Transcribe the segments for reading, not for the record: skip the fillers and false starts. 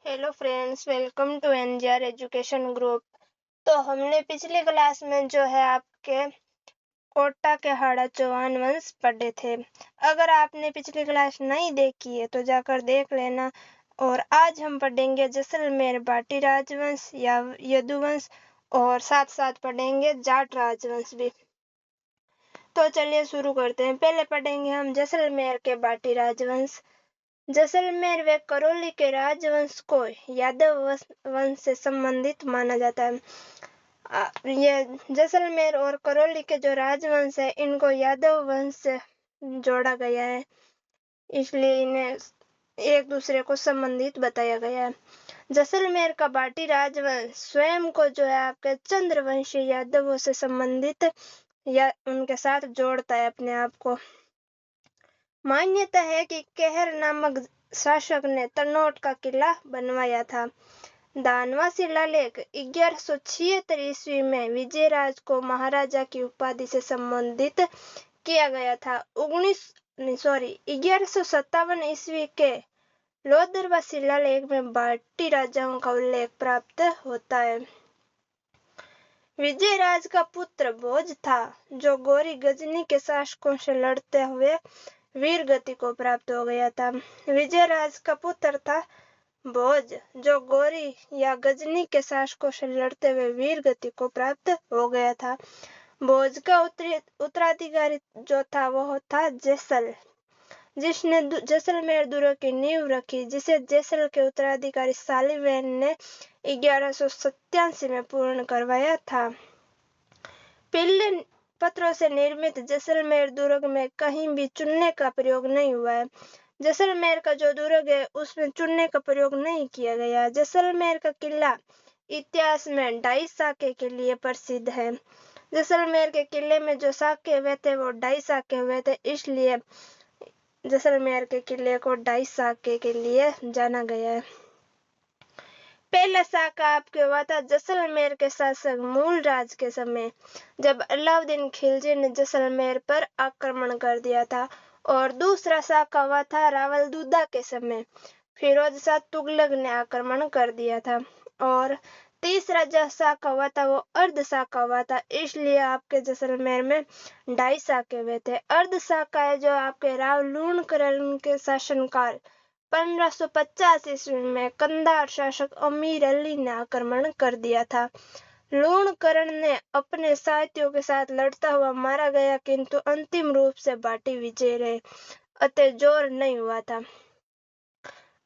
Hello friends, welcome to NGR education group. तो हमने पिछली क्लास में जो है आपके कोटा के हाड़ा चौहान वंश पढ़े थे। अगर आपने पिछली क्लास नहीं देखी है तो जाकर देख लेना। और आज हम पढ़ेंगे जैसलमेर बाटी राजवंश या यदुवंश और साथ साथ पढ़ेंगे जाट राजवंश भी। तो चलिए शुरू करते हैं। पहले पढ़ेंगे हम जैसलमेर के बाटी राजवंश। जैसलमेर व करौली के राजवंश को यादव वंश से संबंधित माना जाता है। ये जैसलमेर और करौली के जो राजवंश है इनको यादव वंश से जोड़ा गया है, इसलिए इन्हें एक दूसरे को संबंधित बताया गया है। जैसलमेर का बाटी राजवंश स्वयं को जो है आपके चंद्रवंशी यादवों से संबंधित या उनके साथ जोड़ता है अपने आप को। मान्यता है कि कहर नामक शासक ने तनोट का किला बनवाया था। दानवा शिलालेख 1176 ईस्वी में विजयराज को महाराजा की उपाधि से संबोधित किया गया था। 1157 ईस्वी के लोदरवा शिलालेख में बाटी राजाओं का उल्लेख प्राप्त होता है। विजयराज का पुत्र भोज था, जो गौरी गजनी के शासकों से लड़ते हुए वीर गति को प्राप्त हो गया था। विजयराज का पुत्र था भोज, जो गौरी या गजनी के शासकों से लड़ते हुए वीर गति को प्राप्त हो गया था। भोज का उत्तराधिकारी जो था वह था जैसल, जिसने जैसलमेर दुर्ग की नींव रखी, जिसे जैसल के उत्तराधिकारी सालीवेन ने 1187 में पूर्ण करवाया था। पीले पत्थरों से निर्मित जैसलमेर दुर्ग में कहीं भी चूने का प्रयोग नहीं हुआ है। जैसलमेर का जो दुर्ग है उसमें चूने का प्रयोग नहीं किया गया। जैसलमेर का किला इतिहास में ढाई साके के लिए प्रसिद्ध है। जैसलमेर के किले में जो साके हुए थे वो ढाई साके हुए थे, इसलिए जैसलमेर के किले को ढाई साके के लिए जाना गया है। पहला साका आपके हुआ था जैसलमेर के शासक मूलराज के समय, जब अलाउद्दीन खिलजी ने जैसलमेर पर आक्रमण कर दिया था। और दूसरा साका हुआ था रावलदुदा के समय, फिरोज शाह तुगलक ने आक्रमण कर दिया था। और तीसरा जो साका हुआ था वो अर्ध साका हुआ था, इसलिए आपके जैसलमेर में ढाई साके हुए थे। अर्ध साका है जो आपके राव लूणकरण के शासनकाल 1550 ईस्वी में कंधार शासक अमीर अली ने आक्रमण कर दिया था। लूणकरण ने अपने साथियों के साथ लड़ता हुआ मारा गया, किंतु अंतिम रूप से बाटी विजय रहे, अतः जोर नहीं हुआ था।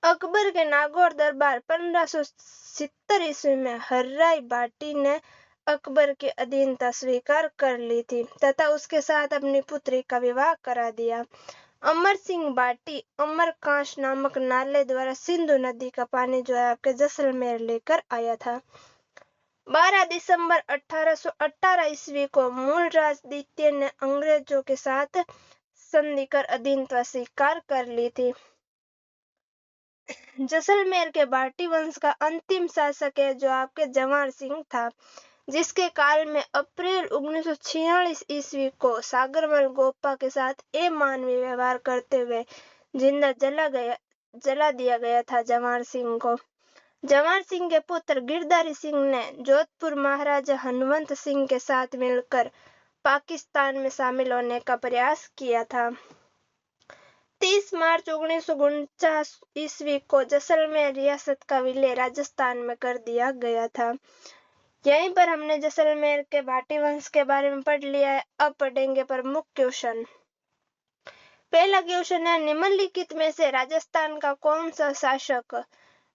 अकबर के नागौर दरबार 1570 ईस्वी में हर्राई बाटी ने अकबर की अधीनता स्वीकार कर ली थी तथा उसके साथ अपनी पुत्री का विवाह करा दिया। अमर सिंह बाटी अमरकांश नामक नाले द्वारा सिंधु नदी का पानी जो है आपके जैसलमेर लेकर आया था। 12 दिसंबर 1818 ईस्वी को मूलराज द्वितीय ने अंग्रेजों के साथ संधि कर अधीनता स्वीकार कर ली थी। जैसलमेर के बाटी वंश का अंतिम शासक है जो आपके जवाहर सिंह था, जिसके काल में अप्रैल 1946 ईस्वी को सागरमल गोपा के साथ अमानवीय व्यवहार करते हुए जिंदा जला दिया गया था जवाहर सिंह को। जवाहर सिंह के पुत्र गिरधारी सिंह ने जोधपुर महाराजा हनुमंत सिंह के साथ मिलकर पाकिस्तान में शामिल होने का प्रयास किया था। 30 मार्च 1949 ईस्वी को जैसलमेर रियासत का विलय राजस्थान में कर दिया गया था। यहीं पर हमने जैसलमेर के बाटी वंश के बारे में पढ़ लिया है। अब पढ़ेंगे प्रमुख क्वेश्चन। पहला क्वेश्चन है, निम्नलिखित में से राजस्थान का कौन सा शासक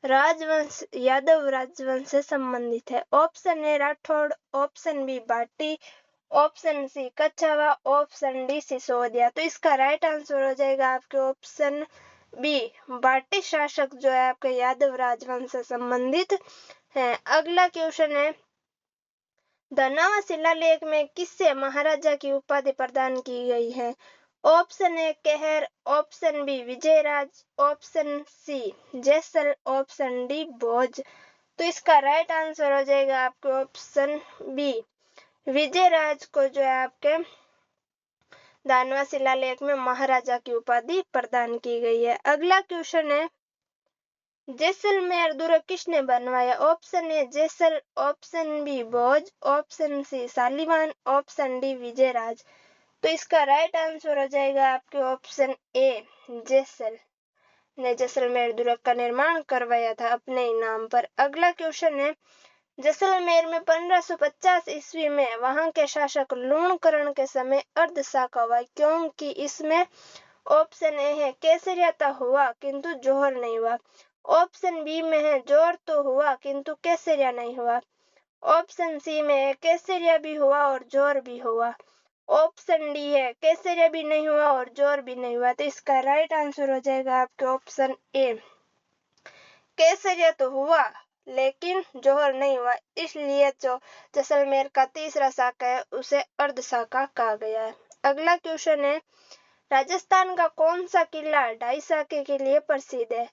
राजवंश यादव राजवंश से संबंधित है? Option A Rathore, option B Bhati, option C Kachhwaha, option D Sisodia. तो इसका राइट आंसर हो जाएगा आपके ऑप्शन बी, बाटी शासक जो है आपके यादव राजवंश से संबंधित है। अगला क्वेश्चन है, दानवा शिलालेख में किससे महाराजा की उपाधि प्रदान की गई है? Option A Kahar, option B Vijayraj, option C Jaisal, option D Bhoj. तो इसका राइट आंसर हो जाएगा आपके ऑप्शन बी, विजयराज को जो है आपके दानवा शिलालेख में महाराजा की उपाधि प्रदान की गई है। अगला क्वेश्चन है, जैसलमेर दुर्ग किसने बनवाया? Option A Jaisal, option B Bhoj, option C Shalivan, option D Vijayraj. तो इसका राइट आंसर हो जाएगा आपके ऑप्शन ए जैसल ने जैसलमेर दुर्ग का निर्माण करवाया था अपने ही नाम पर। अगला क्वेश्चन है, जैसलमेर में 1550 ईस्वी में वहां के शासक लूणकरण के समय अर्धशाका हुआ क्योंकि इसमें ऑप्शन ए है केसरिया तो हुआ किंतु जौहर नहीं हुआ, ऑप्शन बी में है जौहर तो हुआ किंतु केसरिया नहीं हुआ, ऑप्शन सी में है केसरिया भी हुआ और जौहर भी हुआ, ऑप्शन डी है केसरिया भी नहीं हुआ और जौहर भी नहीं हुआ। तो इसका राइट आंसर हो जाएगा आपके ऑप्शन ए केसरिया तो हुआ लेकिन जौहर नहीं हुआ, इसलिए जो जैसलमेर का तीसरा शाखा है उसे अर्धशाखा कहा गया है। अगला क्वेश्चन है, राजस्थान का कौन सा किला ढाई शाखे के लिए प्रसिद्ध है?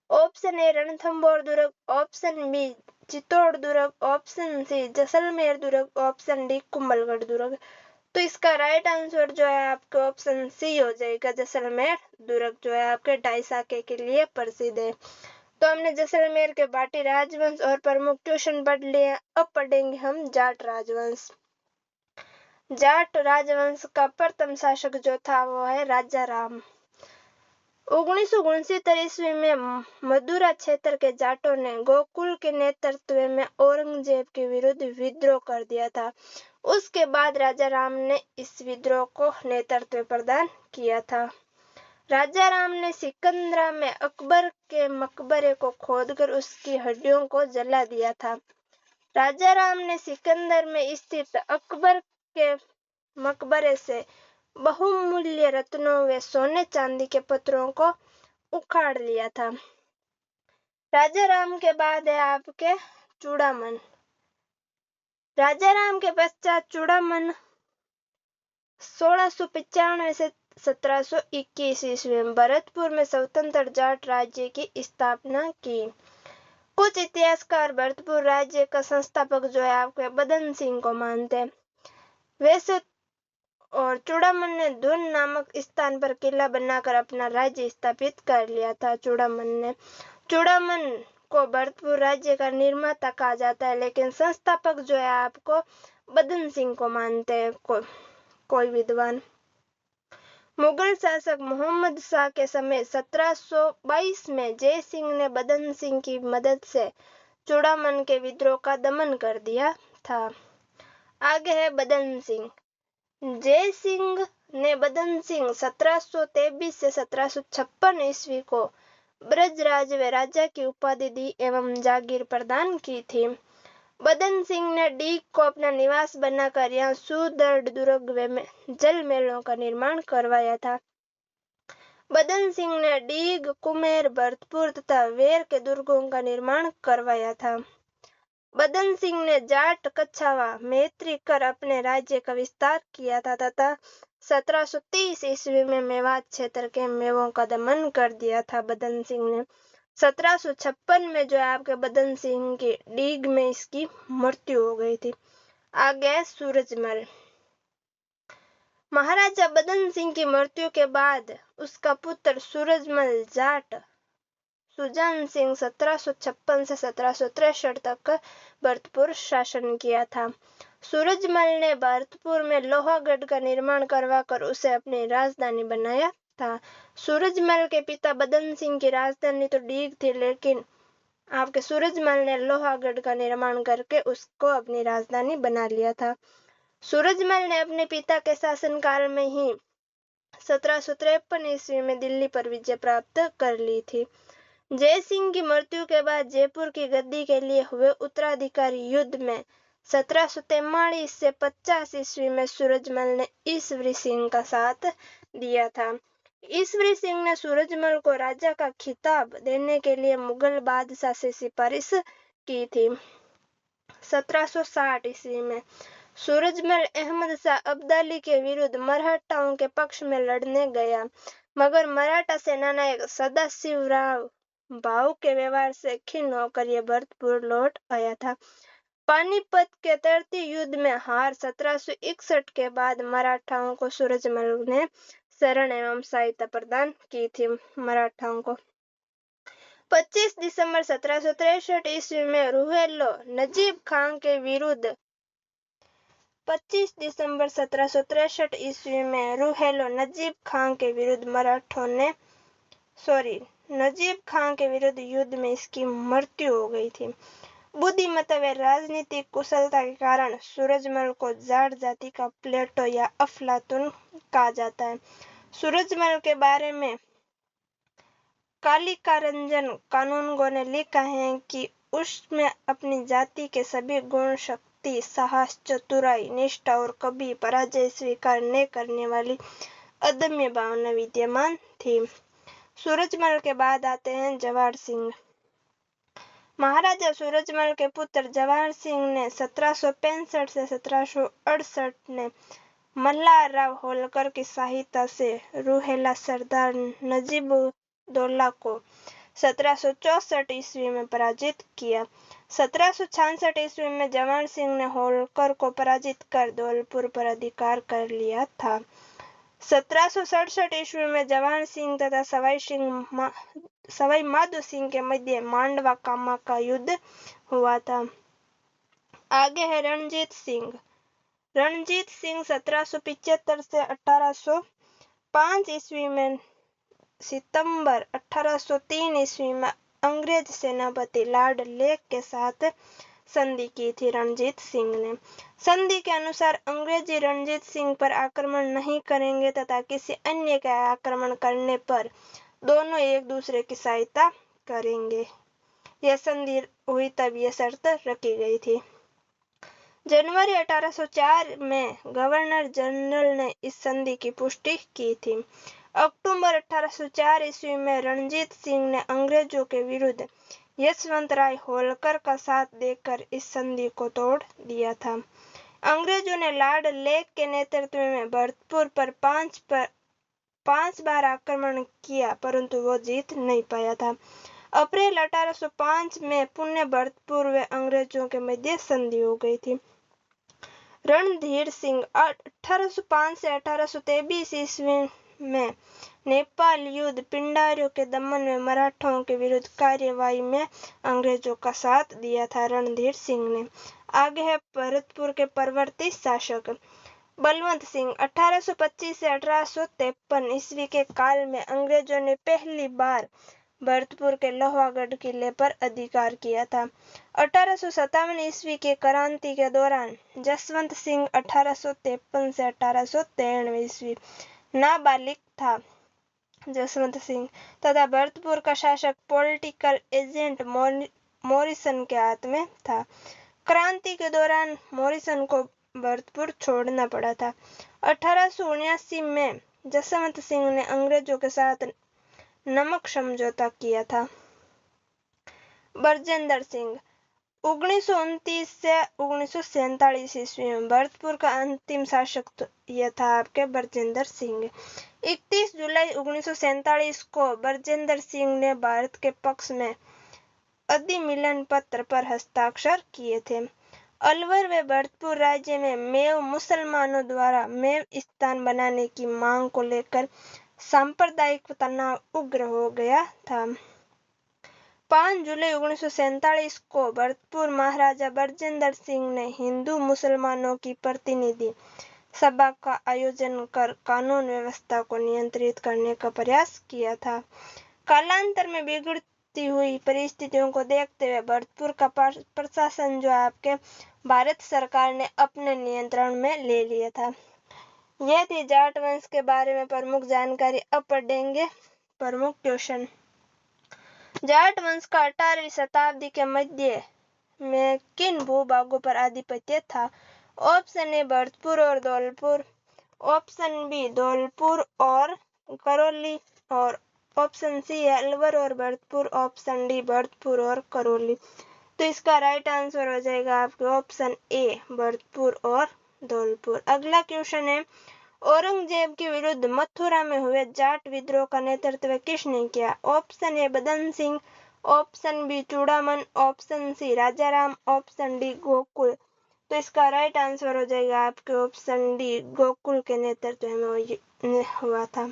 ऑप्शन ए रणथंभौर दुर्ग, ऑप्शन बी चित्तौड़ दुर्ग, ऑप्शन सी जैसलमेर दुर्ग, ऑप्शन डी कुंभलगढ़ दुर्ग। तो इसका राइट आंसर जो है आपके ऑप्शन सी हो जाएगा, जैसलमेर दुर्ग जो है आपके ढाई शाखे के लिए प्रसिद्ध है। तो हमने जैसलमेर के बाटी राजवंश और प्रमुख ट्यूशन पढ़ लिए। अब पढ़ेंगे हम जाट राजवंश। जाट राजवंश का प्रथम शासक जो था वो है राजा राम। 1969 ईस्वी में मदुरा क्षेत्र के जाटों ने गोकुल के नेतृत्व में औरंगजेब के विरुद्ध विद्रोह कर दिया था। उसके बाद राजा राम ने इस विद्रोह को नेतृत्व प्रदान किया था। राजा राम ने सिकंदरा में अकबर के मकबरे को खोदकर उसकी हड्डियों को जला दिया था। राजा राम ने सिकंदर में स्थित अकबर के मकबरे से बहुमूल्य रत्नों व सोने चांदी के पत्थरों को उखाड़ लिया था। राजा राम के बाद है आपके चूड़ामन। राजा राम के पश्चात चूड़ामन 1695 से 1721 ईस्वी में भरतपुर में स्वतंत्र जाट राज्य की स्थापना की। कुछ इतिहासकार भरतपुर राज्य का संस्थापक जो है आपके बदन सिंह को मानते हैं। वैसे और चूड़ामन ने धुन नामक स्थान पर किला बनाकर अपना राज्य स्थापित कर लिया था। चूड़ामन को भरतपुर राज्य का निर्माता कहा जाता है, लेकिन संस्थापक जो है आपको बदन सिंह को मानते हैं कोई विद्वान। मुगल शासक मोहम्मद शाह के समय 1722 में जय सिंह ने बदन सिंह की मदद से चूड़ामन के विद्रोह का दमन कर दिया था। आगे है बदन सिंह। जय सिंह ने बदन सिंह 1723 से 1756 ईस्वी को ब्रजराज व राजा की उपाधि दी एवं जागीर प्रदान की थी। बदन सिंह ने डीग को अपना निवास बनाकर यहाँ सुदृढ़ दुर्ग व जल महलों का निर्माण करवाया था। बदन सिंह ने डीग, कुमेर, भरतपुर तथा वेर के दुर्गों का निर्माण करवाया था। बदन सिंह ने जाट, कछावा, मैत्री कर अपने राज्य का विस्तार किया था तथा 1730 ईस्वी में मेवात क्षेत्र के मेवों का दमन कर दिया था। बदन सिंह ने 1756 में जो है आपके बदन सिंह की डीग में इसकी मृत्यु हो गई थी। आगे सूरजमल। महाराजा बदन सिंह की मृत्यु के बाद उसका पुत्र सूरजमल जाट सुजान सिंह 1756 से 1763 तक भरतपुर शासन किया था। सूरजमल ने भरतपुर में लोहागढ़ का निर्माण करवाकर उसे अपनी राजधानी बनाया था। सूरजमल के पिता बदन सिंह की राजधानी तो डीग थी, लेकिन आपके सूरजमल ने लोहागढ़ का निर्माण करके उसको अपनी राजधानी बना लिया था। सूरजमल ने अपने पिता के शासनकाल में ही 1753 ईस्वी में दिल्ली पर विजय प्राप्त कर ली थी। जय सिंह की मृत्यु के बाद जयपुर की गद्दी के लिए हुए उत्तराधिकारी युद्ध में 1743 से 50 ईस्वी में सूरजमल ने ईश्वरी सिंह का साथ दिया था। ईश्वरी सिंह ने सूरजमल को राजा का खिताब देने के लिए मुगल बादशाह से सिफारिश की थी। 1760 ईस्वी में सूरजमल अहमद शाह अब्दाली के विरुद्ध मराठाओं के पक्ष में लड़ने गया, मगर मराठा सेनानायक सदाशिवराव भाऊ के व्यवहार से खिन्न होकर यह भरतपुर लौट आया था। पानीपत के तड़ती युद्ध में हार 1761 के बाद मराठाओं को सूरजमल ने शरण एवं सहायता प्रदान की थी। मराठाओं को 25 दिसंबर 1763 ईस्वी में रुहेलो नजीब खान के विरुद्ध 25 दिसंबर 1763 ईस्वी में रुहेलो नजीब खान के विरुद्ध नजीब खान के विरुद्ध युद्ध में इसकी मृत्यु हो गई थी। बुद्धिमत्ता व राजनीतिक कुशलता के कारण सूरजमल को जाट जाति का प्लेटो या अफलातून कहा जाता है। सूरजमल के बारे में कालिकारंजन कानूनगो ने लिखा है कि उसमें अपनी जाति के सभी गुण, शक्ति, साहस, चतुराई, निष्ठा और कभी पराजय स्वीकार न करने वाली अदम्य भावना विद्यमान थी। सूरजमल के बाद आते हैं जवाहर सिंह। महाराजा सूरजमल के पुत्र जवाहर सिंह ने 1765 से 1768 में मल्हारराव होलकर की सहायता से रुहेला सरदार नजीबुद्दौला को 1764 ईस्वी में पराजित किया। 1766 ईस्वी में जवाहर सिंह ने होलकर को पराजित कर धौलपुर पर अधिकार कर लिया था। 1767 ईस्वी में जवाहर सिंह तथा सवाई माधो सिंह के मध्य मांडवा कामा का युद्ध हुआ था। आगे है रणजीत सिंह। रणजीत सिंह 1775 से 1805 ईस्वी में सितंबर 1803 ईस्वी में अंग्रेज सेनापति लॉर्ड लेक के साथ संधि की थी रणजीत सिंह ने। संधि के अनुसार अंग्रेजी रणजीत सिंह पर आक्रमण नहीं करेंगे तथा किसी अन्य के आक्रमण करने पर दोनों एक दूसरे की सहायता करेंगे। यह संधि हुई तब यह शर्त रखी गई थी। जनवरी 1804 में गवर्नर जनरल ने इस संधि की पुष्टि की थी। अक्टूबर 1804 ईस्वी में रणजीत सिंह ने अंग्रेजों के विरुद्ध यशवंतराय होलकर का साथ देकर इस संधि को तोड़ दिया था। अंग्रेजों ने लॉर्ड लेक के नेतृत्व में भरतपुर पर पांच बार आक्रमण किया परंतु वो जीत नहीं पाया था। अप्रैल 1805 में पुनः भरतपुर व अंग्रेजों के मध्य संधि हो गई थी। रणधीर सिंह 1805 से 1823 ईस्वी में नेपाल युद्ध, पिंडारियों के दमन व मराठों के विरुद्ध कार्यवाही में अंग्रेजों का साथ दिया था रणधीर सिंह ने। आगे है भरतपुर के परवर्ती शासक बलवंत सिंह। 1825 से 1853 ईस्वी के काल में अंग्रेजों ने पहली बार भरतपुर के लोहागढ़ किले पर अधिकार किया था। 1857 ईस्वी की क्रांति के दौरान जसवंत सिंह 1853 से 1893 ईस्वी नाबालिग था। जसवंत सिंह तथा भरतपुर का शासक पॉलिटिकल एजेंट मॉरिसन के हाथ में था। क्रांति के दौरान मॉरिसन को भरतपुर छोड़ना पड़ा था। 1879 में जसवंत सिंह ने अंग्रेजों के साथ नमक समझौता किया था। बरजिंदर सिंह 1929 से 1947 ईस्वी में भरतपुर का अंतिम शासक यह था आपके बरजिंदर सिंह। 31 जुलाई 1947 को बरजिंदर सिंह ने भारत के पक्ष में अधिमिलन पत्र पर हस्ताक्षर किए थे। अलवर व भरतपुर राज्य में मेव मुसलमानों द्वारा मेव स्थान बनाने की मांग को लेकर सांप्रदायिक तनाव उग्र हो गया था। 5 जुलाई 1947 को भरतपुर महाराजा बरजिंदर सिंह ने हिंदू मुसलमानों की प्रतिनिधि सभा का आयोजन कर कानून व्यवस्था को नियंत्रित करने का प्रयास किया था। कालांतर में बिगड़ती हुई परिस्थितियों को देखते हुए भरतपुर का प्रशासन जो आपके भारत सरकार ने अपने नियंत्रण में ले लिया था। यह थी जाट वंश के बारे में प्रमुख जानकारी। अब पढ़ेंगे प्रमुख क्वेश्चन। जाट वंश का 18वीं शताब्दी के मध्य में किन भूभागों पर आधिपत्य था? ऑप्शन ए भरतपुर और धौलपुर, ऑप्शन बी धौलपुर और करौली और ऑप्शन सी अलवर और भरतपुर, ऑप्शन डी भरतपुर और करौली। तो इसका राइट आंसर हो जाएगा आपके ऑप्शन ए भरतपुर और धौलपुर। अगला क्वेश्चन है औरंगजेब के विरुद्ध मथुरा में हुए जाट विद्रोह का नेतृत्व किसने किया? Option A Badan Singh, option B Churaman, option C Rajaram, option D Gokul. तो इसका राइट आंसर हो जाएगा आपके ऑप्शन डी गोकुल के नेतृत्व में हुआ था।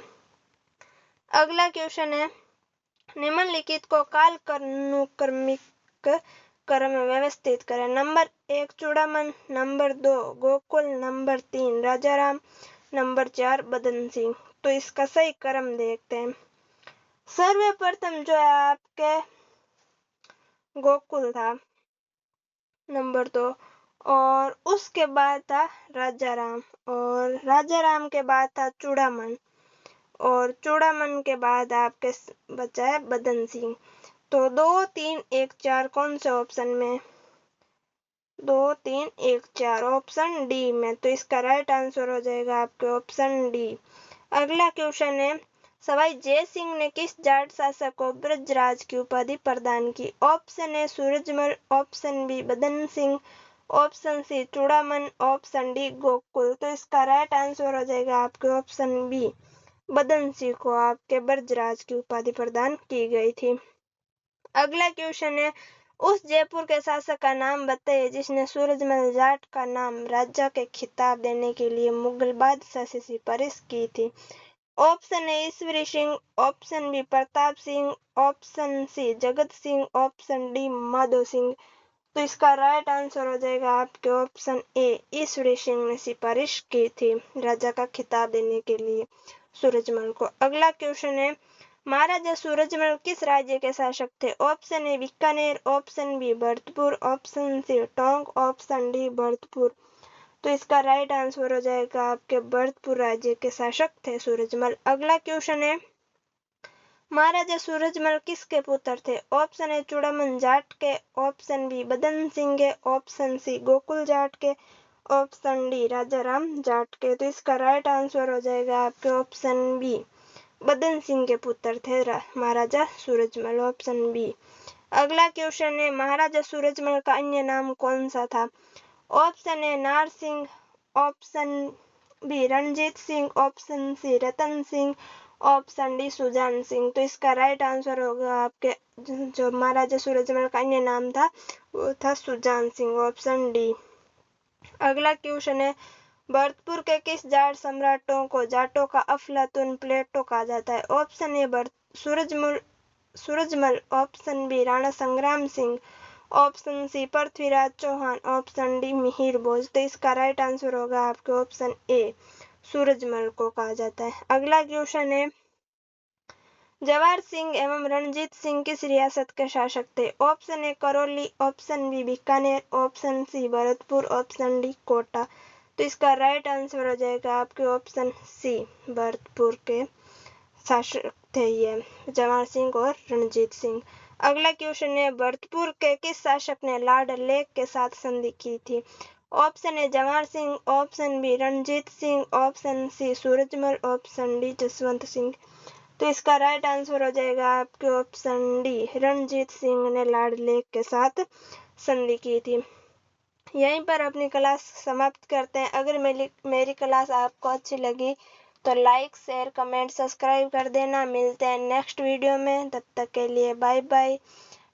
अगला क्वेश्चन है निम्नलिखित को कालानुक्रमिक क्रम में व्यवस्थित करें। Number 1 Chudaman, number 2 Gokul, number 3 Rajaram, number 4 बदन सिंह। तो इसका सही क्रम देखते हैं। सर्वप्रथम जो है आपके गोकुल था नंबर 2, और उसके बाद था राजाराम, और राजाराम के बाद था चूड़ामन, और चूड़ामन के बाद आपके बचा है बदन सिंह। तो 2, 3, 1, 4 कौन से ऑप्शन में? 2, 3, 1, 4 ऑप्शन डी में। तो इसका राइट आंसर हो जाएगा आपके ऑप्शन डी। अगला क्वेश्चन है, सवाई जय सिंह ने किस जाट शासक को ब्रजराज की उपाधि प्रदान की? Option A Surajmal, option B Badan Singh, option C Churaman, option D Gokul. तो इसका राइट आंसर हो जाएगा आपके ऑप्शन बी, बदन सिंह को आपके ब्रजराज की उपाधि प्रदान की गई थी। अगला क्वेश्चन है, उस जयपुर के शासक का नाम बताइए जिसने सूरजमल जाट का नाम राजा के खिताब देने के लिए मुगल बादशाह से सिफारिश की थी। Option A Ishwari Singh, option B Pratap Singh, option C Jagat Singh, option D Madho Singh. तो इसका राइट आंसर हो जाएगा आपके ऑप्शन ए, ईश्वरी सिंह ने सिफारिश की थी राजा का खिताब देने के लिए सूरजमल को। अगला क्वेश्चन है, महाराजा सूरजमल किस राज्य के शासक थे? Option A Bikaner, option B Bharatpur, option C Tonk, option D Bharatpur. तो इसका राइट आंसर हो जाएगा आपके भरतपुर राज्य के शासक थे सूरजमल। अगला क्वेश्चन है, महाराजा सूरजमल किसके पुत्र थे? ऑप्शन ए चूड़ामन जाट के, ऑप्शन बी बदन सिंह के, ऑप्शन सी गोकुल जाट के, ऑप्शन डी राजाराम जाट के। तो इसका राइट आंसर हो जाएगा आपके ऑप्शन बी, बदन सिंह के पुत्र थे महाराजा सूरजमल, ऑप्शन बी। अगला क्वेश्चन है, महाराजा सूरजमल का अन्य नाम कौन सा था? Option A Nar Singh, option B Ranjit Singh, option C Ratan Singh, option D Sujan Singh. तो इसका राइट आंसर होगा आपके जो महाराजा सूरजमल का अन्य नाम था वो था सुजान सिंह, ऑप्शन डी। अगला क्वेश्चन है, भरतपुर के किस जाट सम्राटों को जाटों का अफलातून प्लेटो कहा जाता है? Option A Surajmal, option B Rana Sangram Singh, option C Prithviraj Chauhan, option D Mihir Bhoj. तो इसका राइट आंसर होगा आपके ऑप्शन ए, सूरजमल को कहा जाता है। अगला क्वेश्चन है, जवाहर सिंह एवं रणजीत सिंह किस रियासत के शासक थे? Option A Karauli, option B Bikaner, option C Bharatpur, option D Kota. तो इसका राइट आंसर हो जाएगा आपके ऑप्शन सी, भरतपुर के शासक थे ये जवाहर सिंह और रणजीत सिंह। अगला क्वेश्चन है, भरतपुर के किस शासक ने लॉर्ड लेक के साथ संधि की थी? Option A Jawahar Singh, option B Ranjit Singh, option C Surajmal, option D Jaswant Singh. तो इसका राइट आंसर हो जाएगा आपके ऑप्शन डी, रणजीत सिंह ने लॉर्ड लेक के साथ संधि की थी। यहीं पर अपनी क्लास समाप्त करते हैं। अगर मेरी क्लास आपको अच्छी लगी तो लाइक, शेयर, कमेंट, सब्सक्राइब कर देना। मिलते हैं नेक्स्ट वीडियो में, तब तक के लिए bye bye,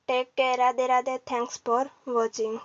take care, Radhe Radhe, thanks for watching.